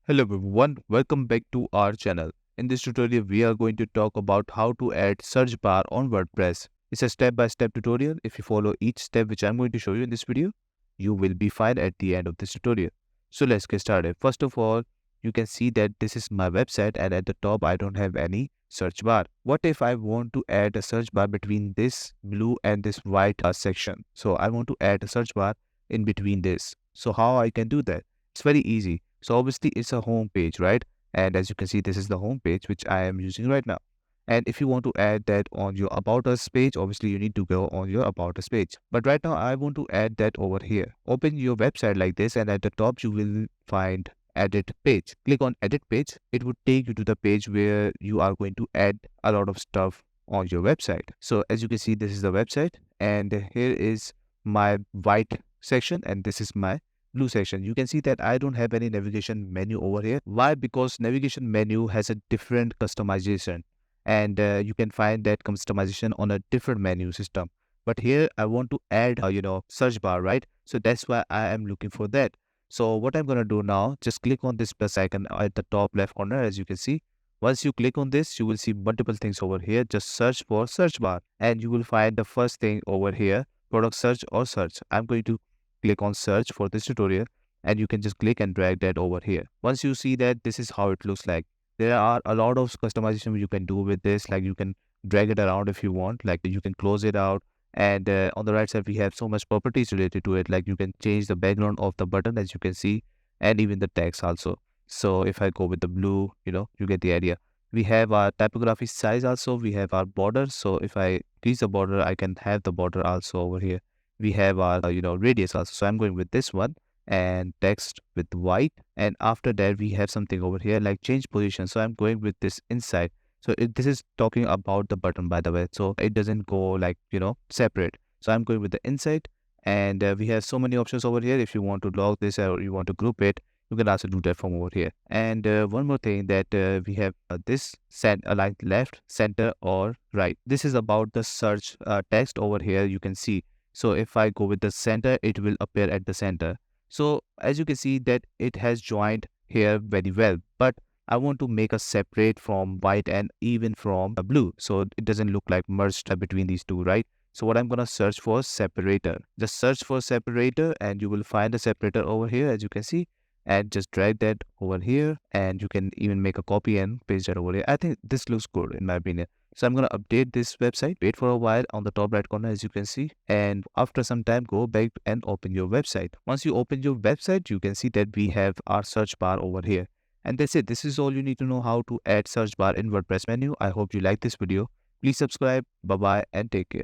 Hello everyone, welcome back to our channel. In this tutorial, we are going to talk about how to add search bar on WordPress. It's a step-by-step tutorial. If you follow each step which I'm going to show you in this video, you will be fine at the end of this tutorial. So let's get started. First of all, you can see that this is my website and at the top I don't have any search bar. What if I want to add a search bar between this blue and this white section? So I want to add a search bar in between this. So how I can do that? It's very easy. So obviously it's a home page, right? And as you can see, this is the home page which I am using right now. And if you want to add that on your About Us page, obviously you need to go on your About Us page. But right now I want to add that over here. Open your website like this and at the top you will find Edit Page. Click on Edit Page. It would take you to the page where you are going to add a lot of stuff on your website. So as you can see, this is the website and here is my white section and this is my blue section. You can see that I don't have any navigation menu over here. Why? Because navigation menu has a different customization and you can find that customization on a different menu system. But here I want to add search bar, right? So that's why I am looking for that. So what I'm going to do now, just click on this plus icon at the top left corner. As you can see, once you click on this, you will see multiple things over here. Just search for search bar and you will find the first thing over here, product search or search. I'm going to click on search for this tutorial and you can just click and drag that over here. Once you see that, this is how it looks like. There are a lot of customization you can do with this, like you can drag it around if you want, like you can close it out. And on the right side, we have so much properties related to it, like you can change the background of the button as you can see, and even the text also. So if I go with the blue, you get the idea. We have our typography size also, we have our border. So if I increase the border, I can have the border also over here. We have our radius also, so I'm going with this one, and text with white. And after that we have something over here like change position, so I'm going with this inside. So this is talking about the button, by the way, so it doesn't go like separate. So I'm going with the inside. And we have so many options over here. If you want to log this or you want to group it, you can also do that from over here. And one more thing, that we have this like left, center or right. This is about the search text over here, you can see. So if I go with the center, it will appear at the center. So as you can see that it has joined here very well, but I want to make a separate from white and even from blue. So it doesn't look like merged between these two, right? So what I'm going to search for, separator. Just search for separator and you will find a separator over here, as you can see. And just drag that over here and you can even make a copy and paste that over here. I think this looks good in my opinion. So I'm going to update this website, wait for a while on the top right corner, as you can see. And after some time, go back and open your website. Once you open your website, you can see that we have our search bar over here. And that's it. This is all you need to know how to add search bar in WordPress menu. I hope you like this video. Please subscribe. Bye-bye and take care.